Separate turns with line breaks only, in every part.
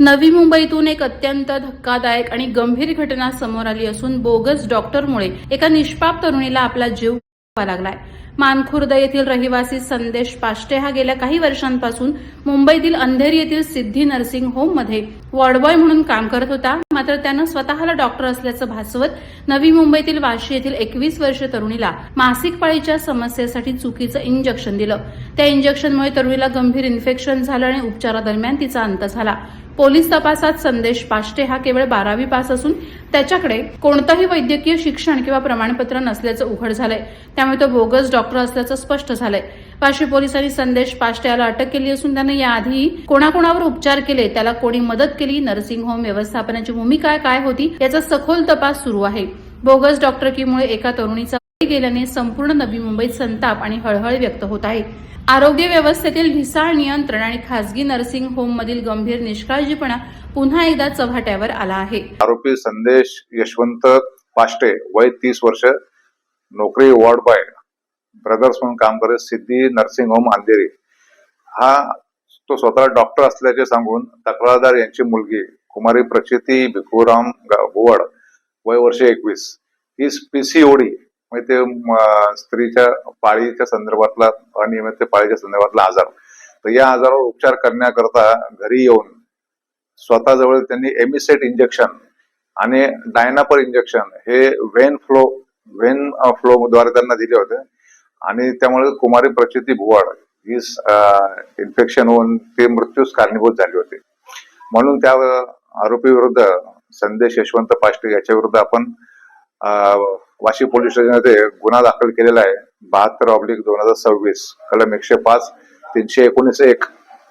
नवी मुंबईतून एक अत्यंत धक्कादायक आणि गंभीर घटना समोर आली असून बोगस डॉक्टरमुळे एका निष्पाप तरुणीला आपला जीव गमवावा लागलाय। मानखुर्द येथील रहिवासी संदेश पाष्टे हा गेल्या काही वर्षांपासून मुंबईतील अंधेरी येथील सिद्धी नर्सिंग होममध्ये वॉर्डबॉय म्हणून काम करत होता। मात्र त्यानं स्वतःला डॉक्टर असल्याचं भासवत नवी मुंबईतील वाशी येथील 21 वर्षीय तरुणीला मासिक पाळीच्या समस्येसाठी चुकीचं इंजेक्शन दिलं। त्या इंजेक्शनमुळे तरुणीला गंभीर इन्फेक्शन झालं आणि उपचारादरम्यान तिचा अंत झाला। पोलीस तपासात संदेश पाष्टे हा केवळ 12वी पास असून त्याच्याकडे कोणतंही वैद्यकीय शिक्षण किंवा प्रमाणपत्र नसल्याचं उघड झालंय। त्यामुळे तो बोगस डॉक्टर असल्याचं स्पष्ट झालंय। वाशी पोलिसांनी संदेश पाष्टे याला अटक केली असून त्याने याआधी कोणाकोणावर उपचार केले, त्याला कोणी मदत केली, नर्सिंग होम व्यवस्थापनाची भूमिका काय होती याचा सखोल तपास सुरू आहे। बोगस डॉक्टरकीमुळे एका तरुणीचा बळी गेल्याने संपूर्ण नवी मुंबईत संताप आणि हळहळ व्यक्त होत आहे। आरोग्य व्यवस्थेतील ढिसाळ नियंत्रण आणि खासगी नर्सिंग होम मधील गंभीर निष्काळजीपणा पुन्हा एकदा चव्हाट्यावर आला आहे।
आरोपी संदेश यशवंत पाष्टे, वय 30 वर्ष, नोकरी वॉर्ड बॉय, ब्रदर्स म्हणून काम करत, सिद्धी नर्सिंग होम अंधेरी। हा तो स्वतः डॉक्टर असल्याचे सांगून तक्रारदार यांची मुलगी कुमारी प्रचिती भिकुराम भुवड, वय वर्ष 21, ही PCOD म्हणजे स्त्रीच्या पाळीच्या संदर्भातला अनियमित पाळीच्या संदर्भातला आजार। तर या आजारावर उपचार करण्याकरता घरी येऊन स्वतःजवळ त्यांनी एमिसेट इंजेक्शन आणि डायनापर इंजेक्शन हे वेन फ्लो द्वारे त्यांना दिले होते आणि त्यामुळे कुमारी प्रचिती भुवड ही इन्फेक्शन होऊन ते मृत्यूस कारणीभूत झाली होती। म्हणून त्या आरोपी विरुद्ध संदेश यशवंत पाष्टे याच्या विरुद्ध आपण वाशी पोलीस स्टेशनमध्ये गुन्हा दाखल केलेला आहे। 72/2026 कलम 105, 319(1)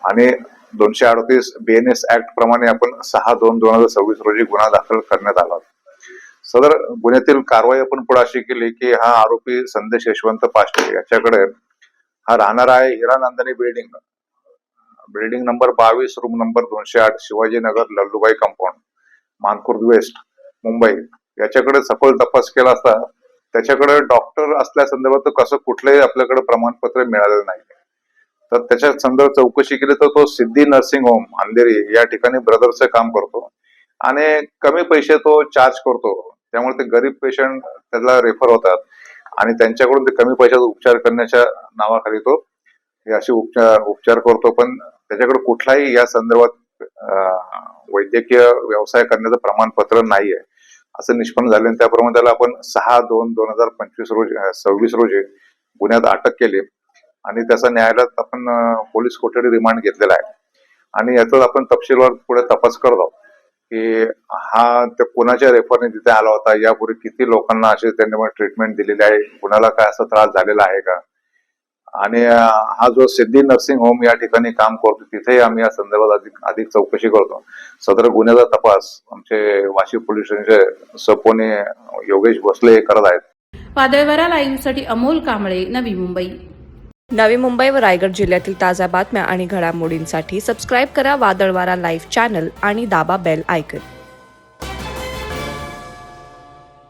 आणि 238 BNS ऍक्ट प्रमाणे आपण 6/2/2026 रोजी गुन्हा दाखल करण्यात आला। सदर गुन्ह्यातील कारवाई आपण पुढे अशी केली की हा आरोपी संदेश यशवंत पाष्टे याच्याकडे हा राहणार आहे Hiranandani building number 22, room number 208, Shivajinagar, Lallubhai compound, Mankhurd west, Mumbai. याच्याकडे सखोल तपास केला असता त्याच्याकडे डॉक्टर असल्या संदर्भात कसं कुठलंही आपल्याकडे प्रमाणपत्र मिळालेलं नाही। तर त्याच्या संदर्भात चौकशी केली तर तो सिद्धी नर्सिंग होम अंधेरी या ठिकाणी ब्रदरचं काम करतो आणि कमी पैसे तो चार्ज करतो। त्यामुळे ते गरीब पेशंट त्याला रेफर होतात आणि त्यांच्याकडून ते कमी पैशात उपचार करण्याच्या नावाखाली तो असे उपचार करतो, पण त्याच्याकडे कुठलाही या संदर्भात वैद्यकीय व्यवसाय करण्याचं प्रमाणपत्र नाहीये असं निष्पन्न झाले। त्याप्रमाणे त्याला आपण 6/2/2026 रोजी गुन्ह्यात अटक केली आणि त्याचा न्यायालयात आपण पोलीस कोठडी रिमांड घेतलेला आहे आणि याचा आपण तपशीलवार पुढे तपास करत आहोत की हा त्या कुणाच्या रेफरने तिथे आला होता, यापूर्वी किती लोकांना असे त्यांनी ट्रीटमेंट दिलेली आहे, कुणाला काय असा त्रास झालेला आहे का, आणि हा जो सिद्धी नर्सिंग होम या ठिकाणी काम करतो तिथे आम्ही या संदर्भात अधिक चौकशी करतो। सदर गुन्ह्याचा तपास आमचे वाशी पोलीस स्टेशनचे सपोने योगेश भोसले करत आहेत।
वादळवारा लाईव्हसाठी अमोल कांबळे, नवी मुंबई।
नवी मुंबई व रायगड जिल्ह्यातील ताज्या बातम्या आणि घडामोडींसाठी सबस्क्राईब करा वादळवारा लाईव्ह चॅनल आणि दाबा बेल आयकॉन।